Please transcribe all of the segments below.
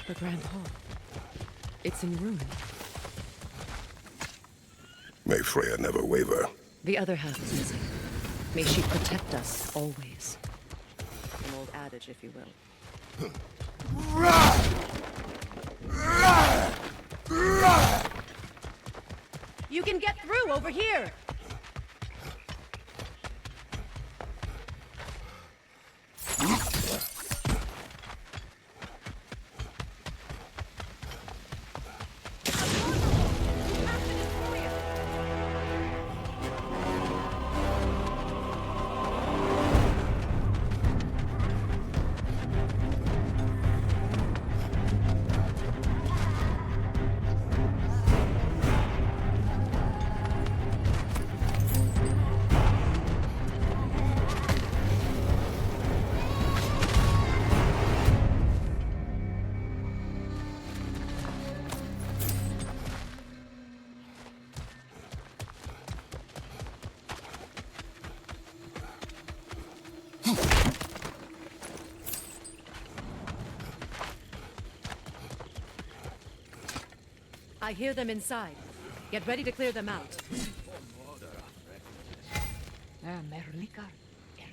The Grand Hall. It's in ruin. May Freya never waver. The other half is missing. May she protect us always. An old adage, if you will. You can get through over here! I hear them inside. Get ready to clear them out. Merlikar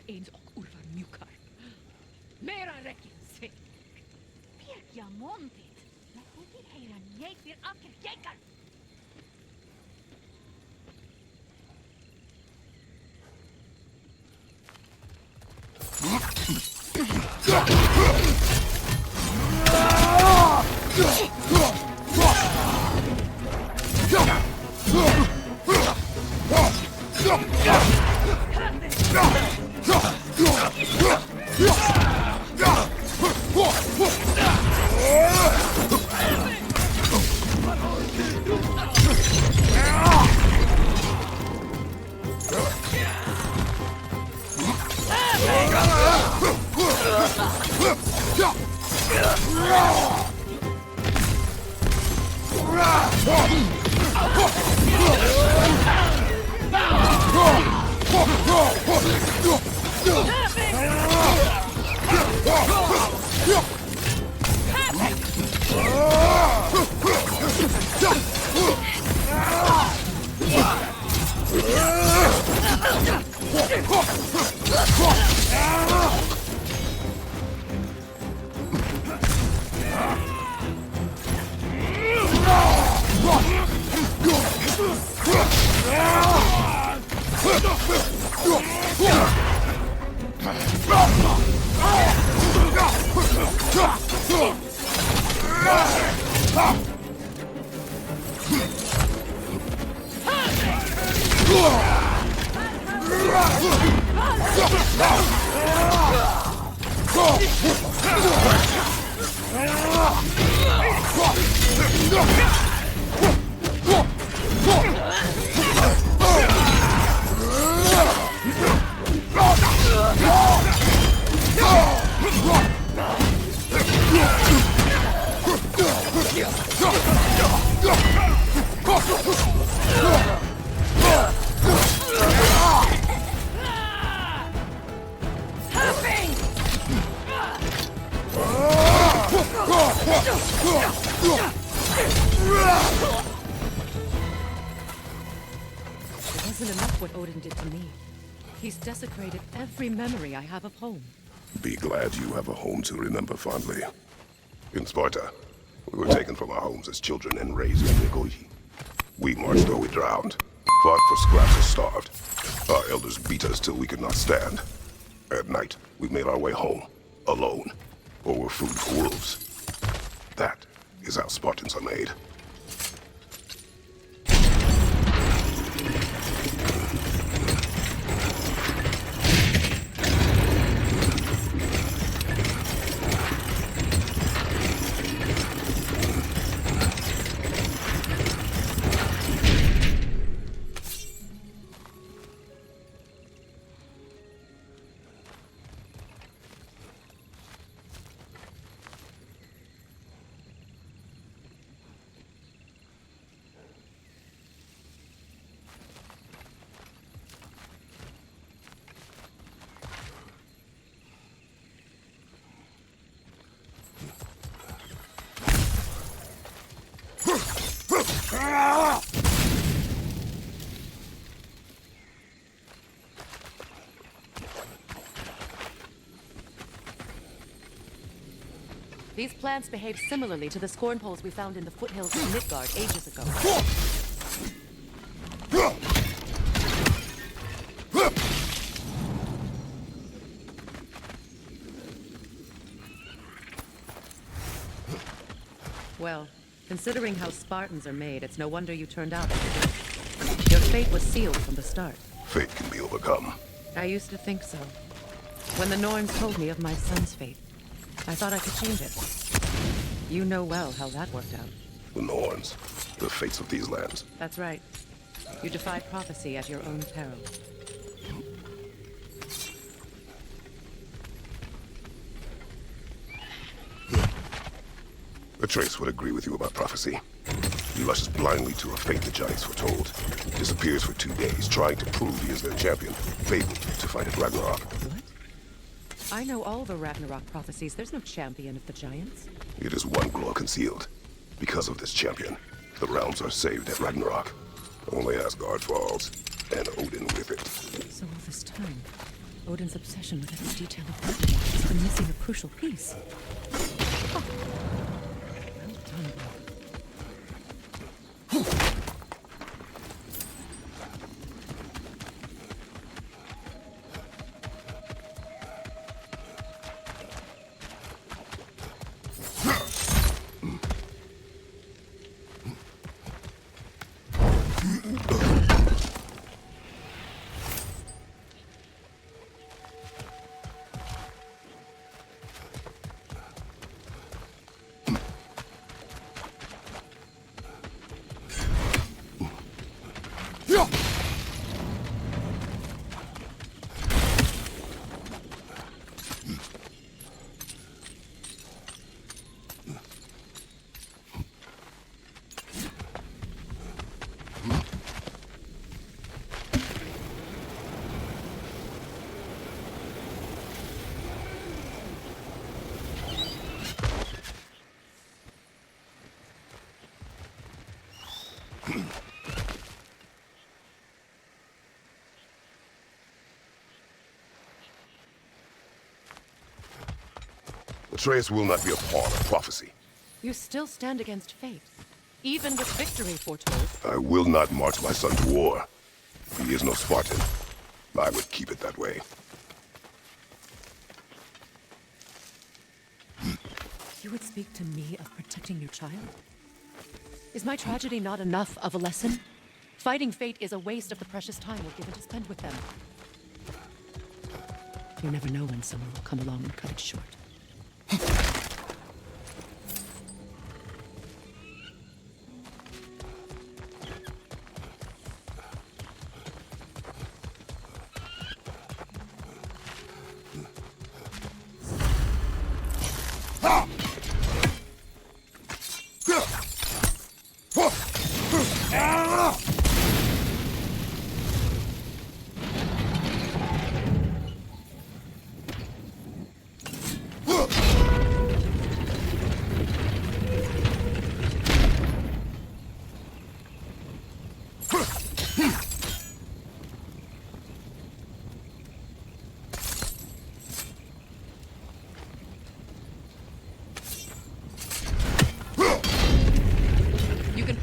eens ook urvar Mera rekin sig. Pirkja montit. Me hukin heidän jeikvir akker jeikar. It wasn't enough what Odin did to me. He's desecrated every memory I have of home. Be glad you have a home to remember fondly. In Sparta, we were taken from our homes as children and raised in Nikolai. We marched or we drowned, fought for scraps or starved. Our elders beat us till we could not stand. At night, we made our way home, alone, or were food for wolves. That is how Spartans are made. These plants behave similarly to the scorn poles we found in the foothills of Midgard ages ago. Well, considering how Spartans are made, it's no wonder you turned out like you did. Your fate was sealed from the start. Fate can be overcome. I used to think so. When the Norns told me of my son's fate, I thought I could change it. You know well how that worked out. The Norns, the fates of these lands. That's right. You defied prophecy at your own peril. Atreus would agree with you about prophecy. He rushes blindly to a fate the giants foretold. Disappears for 2 days, trying to prove he is their champion. Fabled to fight at Ragnarok. What? I know all the Ragnarok prophecies. There's no champion of the giants. It is one glow concealed. Because of this champion, the realms are saved at Ragnarok. Only Asgard falls, and Odin with it. So all this time, Odin's obsession with every detail of Ragnarok has been missing a crucial piece. Huh. Well done, bro. Atreus will not be a pawn of prophecy. You still stand against fate, even with victory foretold. I will not march my son to war. He is no Spartan. I would keep it that way. You would speak to me of protecting your child? Is my tragedy not enough of a lesson? Fighting fate is a waste of the precious time we're given to spend with them. You never know when someone will come along and cut it short.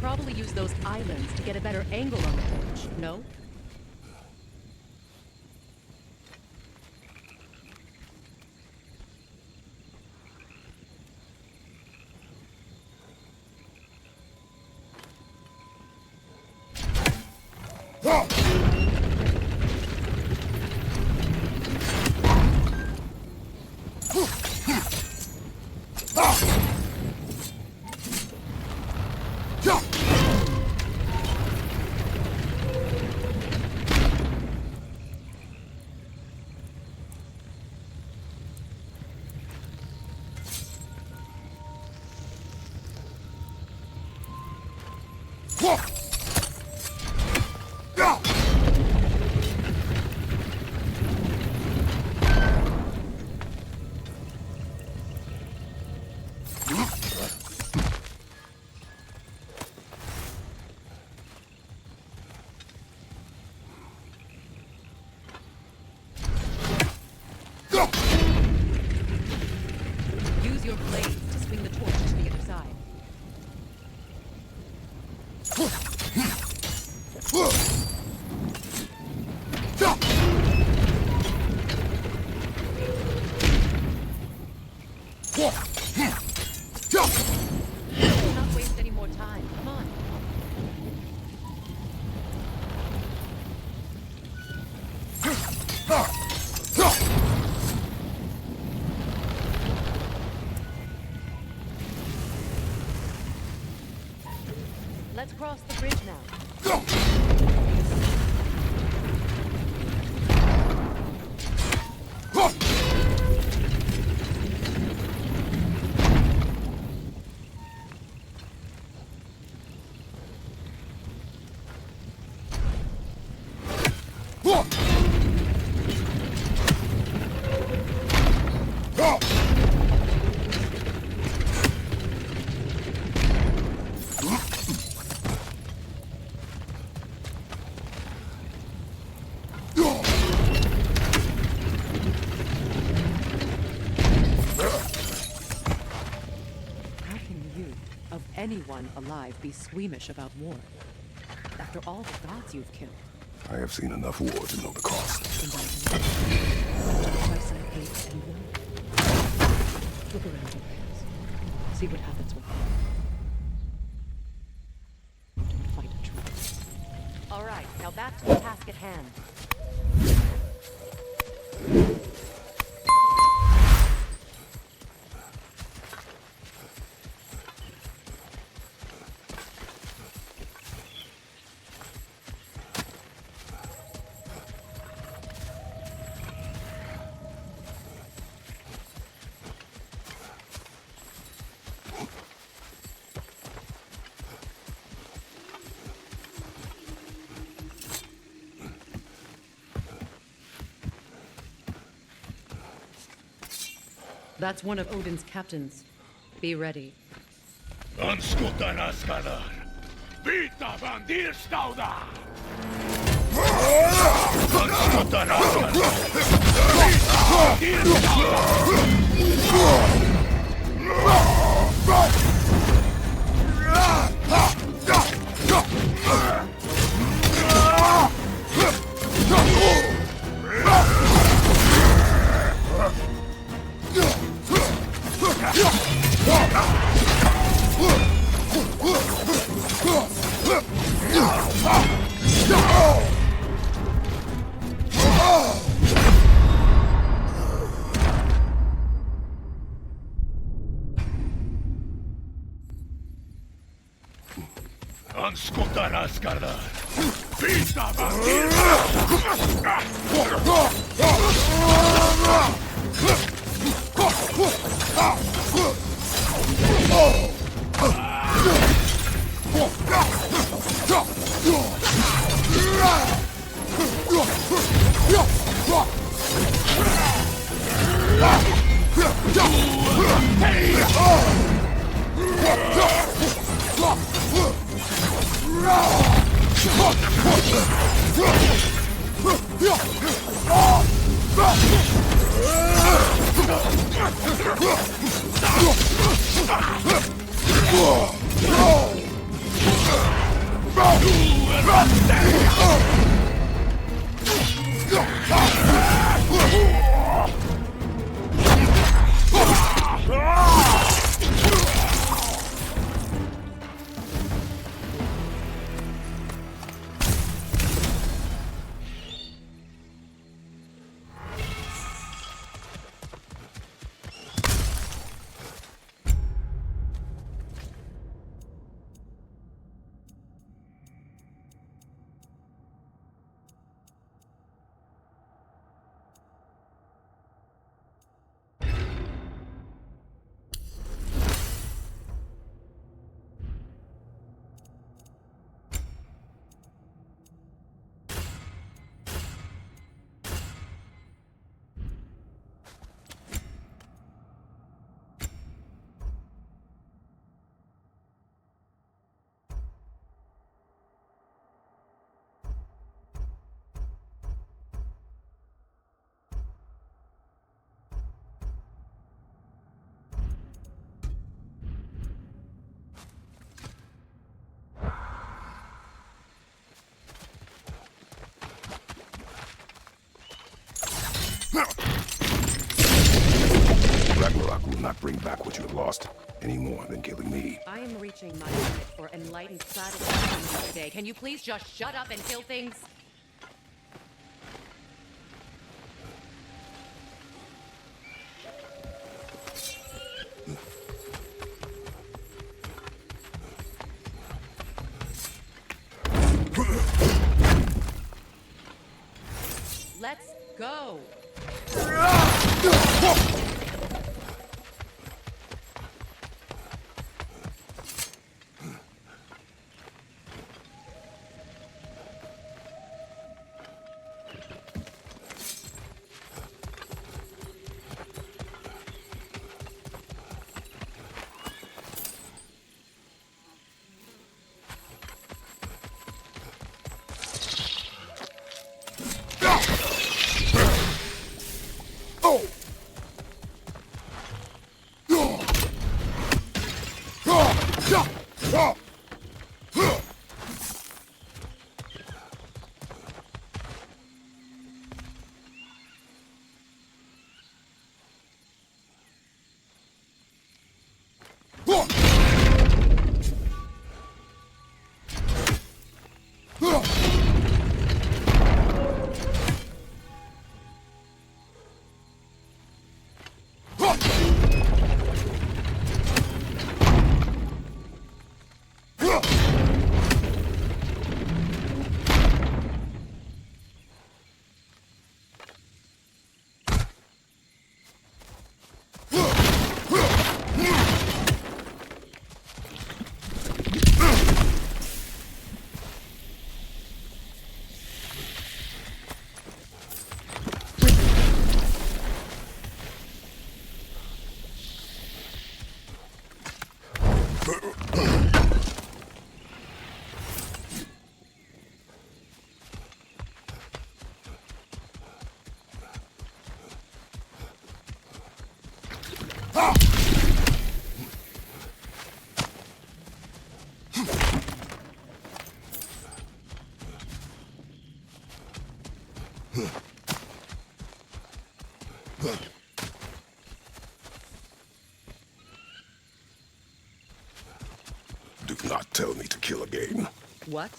Probably use those islands to get a better angle on the torch, no? Let's cross the bridge now. Anyone alive be squeamish about war? After all the gods you've killed. I have seen enough war to know the cost. And twice I hate anyone. Look around you, guys. See what happens with them. Don't fight a truce. All right, now back to the task at hand. That's one of Odin's captains. Be ready. Anskutan askadar! Vita bandirstauda! Anskutan askadar! Vita Anskutan askadar! Vita bandirstauda! Ragnarok will not bring back what you have lost, any more than killing me. I am reaching my limit for enlightened satisfaction today. Can you please just shut up and kill things? Let's go. Do not tell me to kill again. What?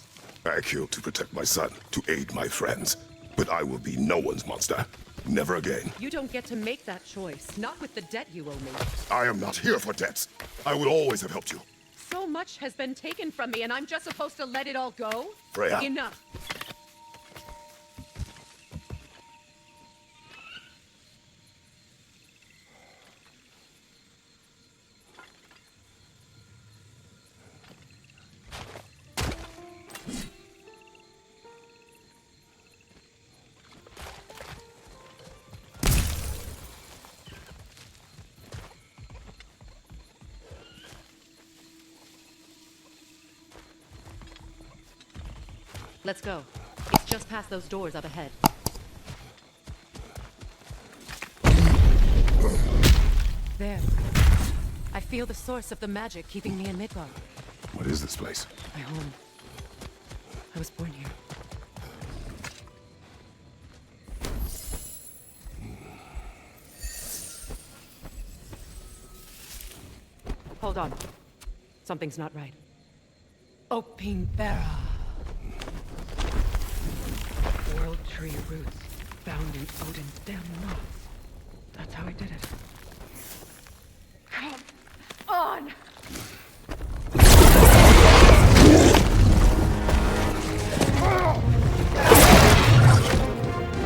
I killed to protect my son, to aid my friends. But I will be no one's monster. Never again. You don't get to make that choice. Not with the debt you owe me. I am not here for debts. I will always have helped you. So much has been taken from me, and I'm just supposed to let it all go? Freya. Enough. Let's go. It's just past those doors up ahead. There. I feel the source of the magic keeping me in Midgard. What is this place? My home. I was born here. Hold on. Something's not right. Opinbera. World tree roots found in Odin's damn nuts. That's how he did it. Come on!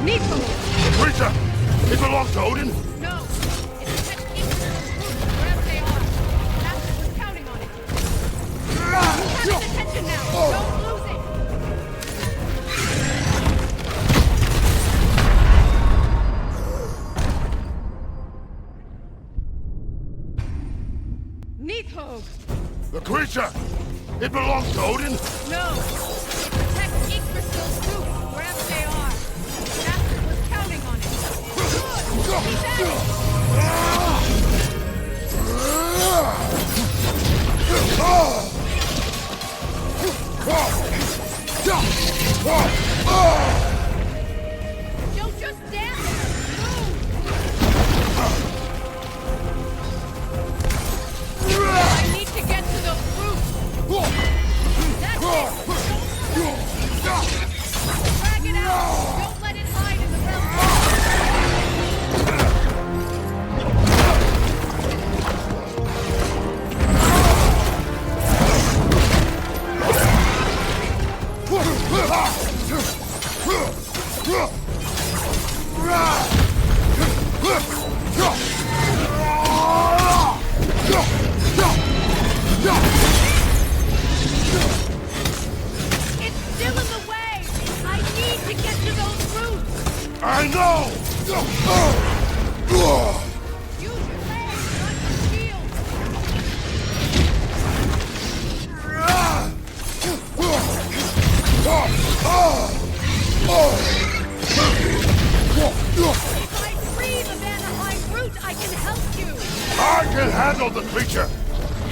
Niflheim! Creature! It belongs to Odin? No! It's a technique for those roots, wherever they are. Master was counting on it. You have his attention now! Don't lose it! Nithog! The creature! It belongs to Odin? No! Protect Yggdrasil's roots, wherever they are. Master was counting on it. Good! He's at it! Don't just stand there! Move! I need to get to the roof! That's it! Drag it out! Don't let it hide in the realm!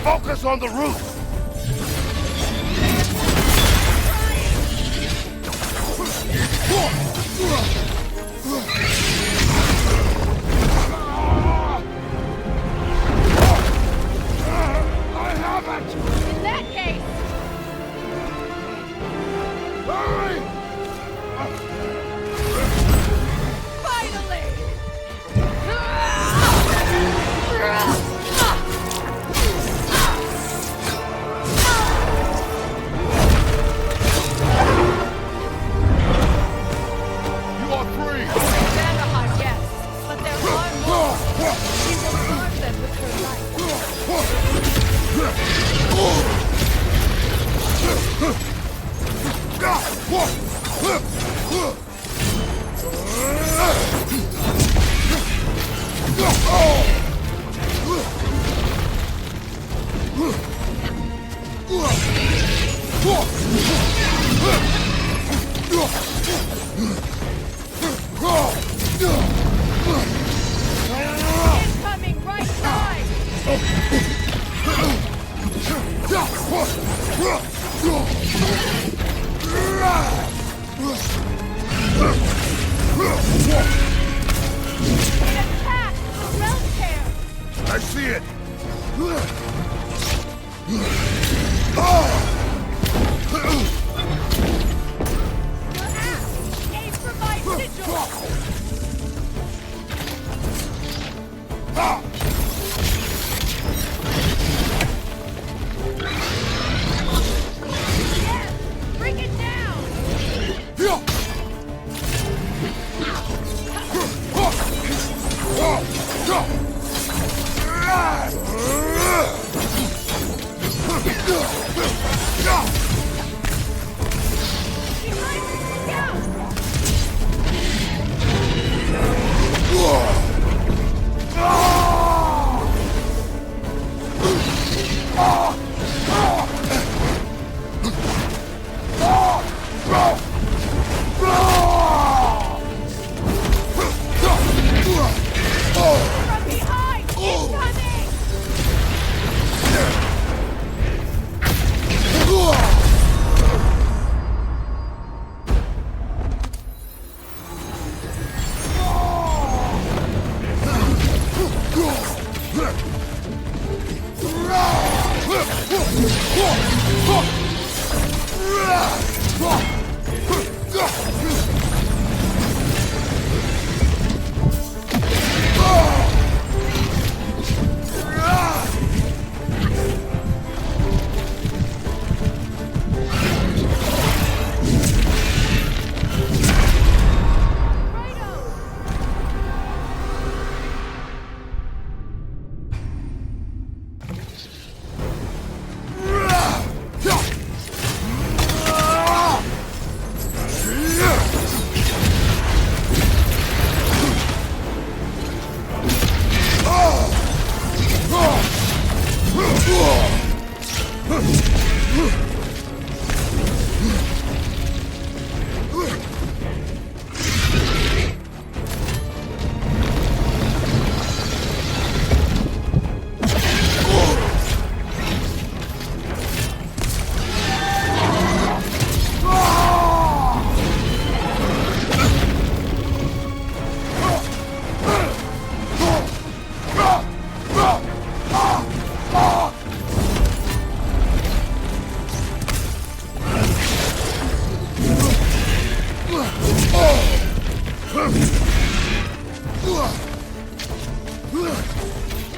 Focus on the roof! I have it! In that case, Hurry! finally! You are free! Vanderheim, yes, but there are more. We will harm them with her life. Incoming right side! Attack! Realm tear! I see it! Your axe! Aim for my sigil! Yes! Bring it down! Behind you! Down! From behind! Incoming!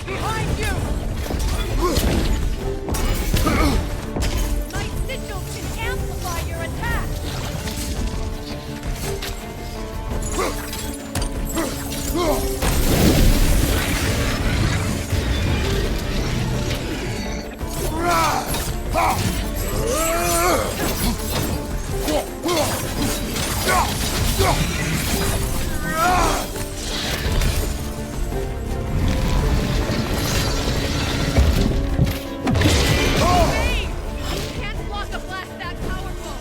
Behind you! My sigil can amplify your attack! Hey! You can't block a blast that powerful!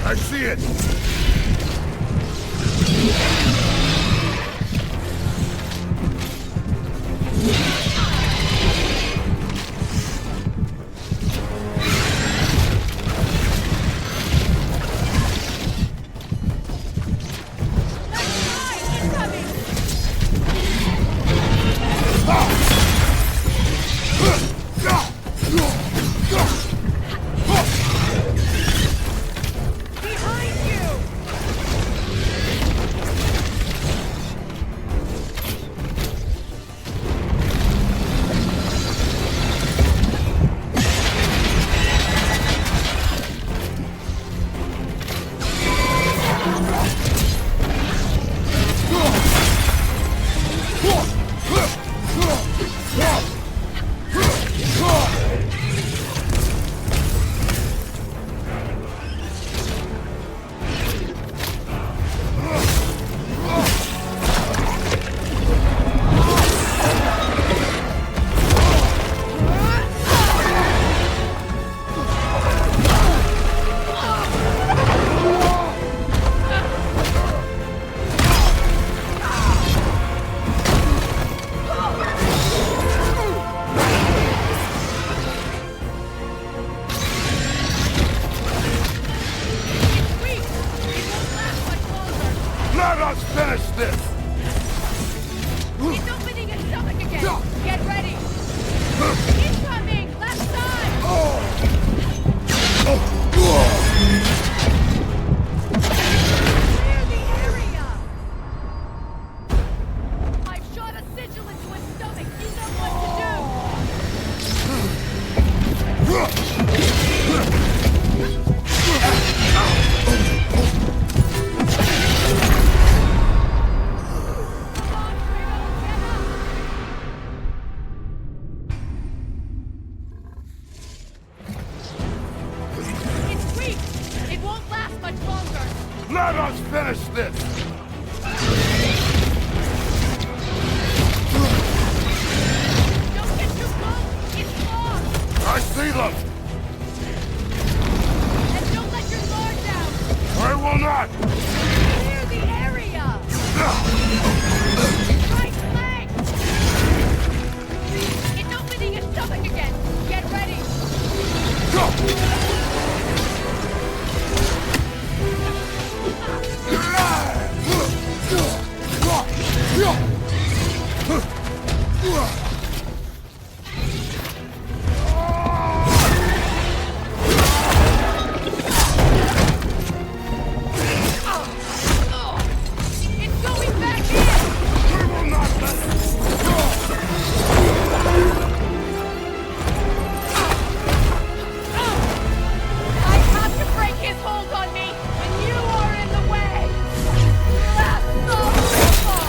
I see it! Let us finish this! Don't get too close! It's long! I see them! And don't let your guard down! I will not! Clear the area! Right flank! It's opening its stomach again! Get ready! It's going back in! We will not let I have to break his hold on me, and you are in the way! That's so simple!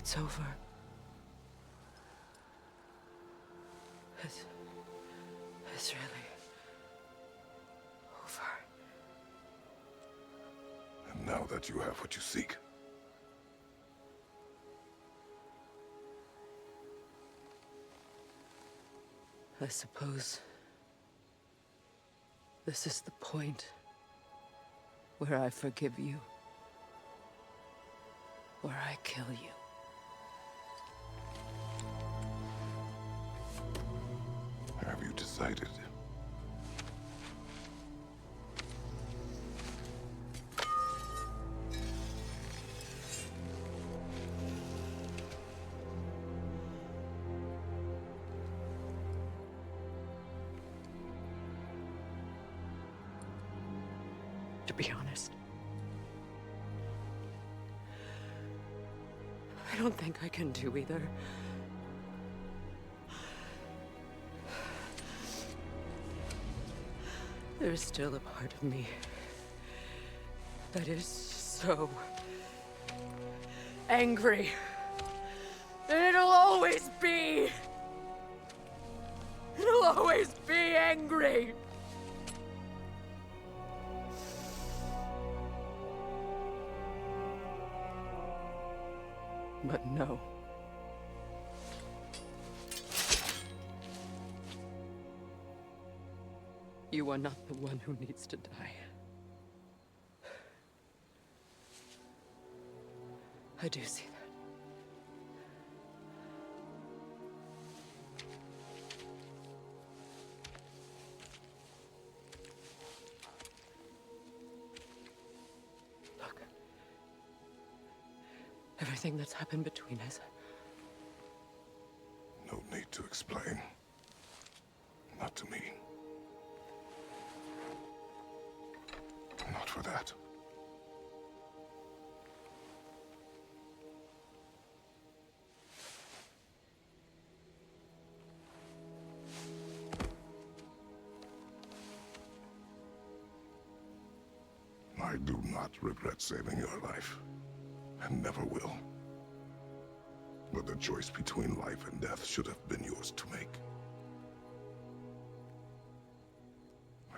It's over. It's really over. And now that you have what you seek, I suppose this is the point where I forgive you, where I kill you. have you decided? To be honest, I don't think I can do either. There's still a part of me that is so angry. And it'll always be. It'll always be angry. But no. You are not the one who needs to die. I do see that. Look. Everything that's happened between us. No need to explain. Not to me. Not for that. I do not regret saving your life, and never will. But the choice between life and death should have been yours to make.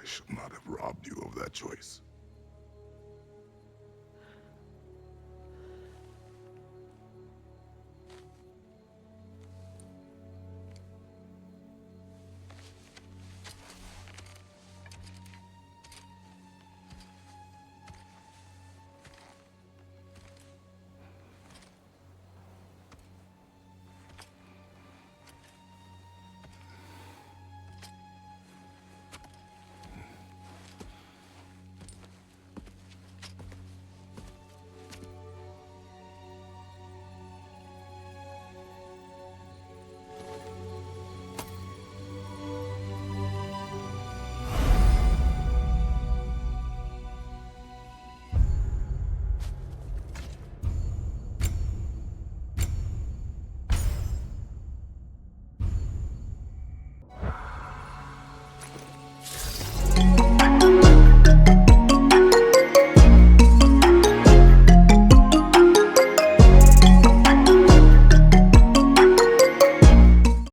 I should not have robbed you of that choice.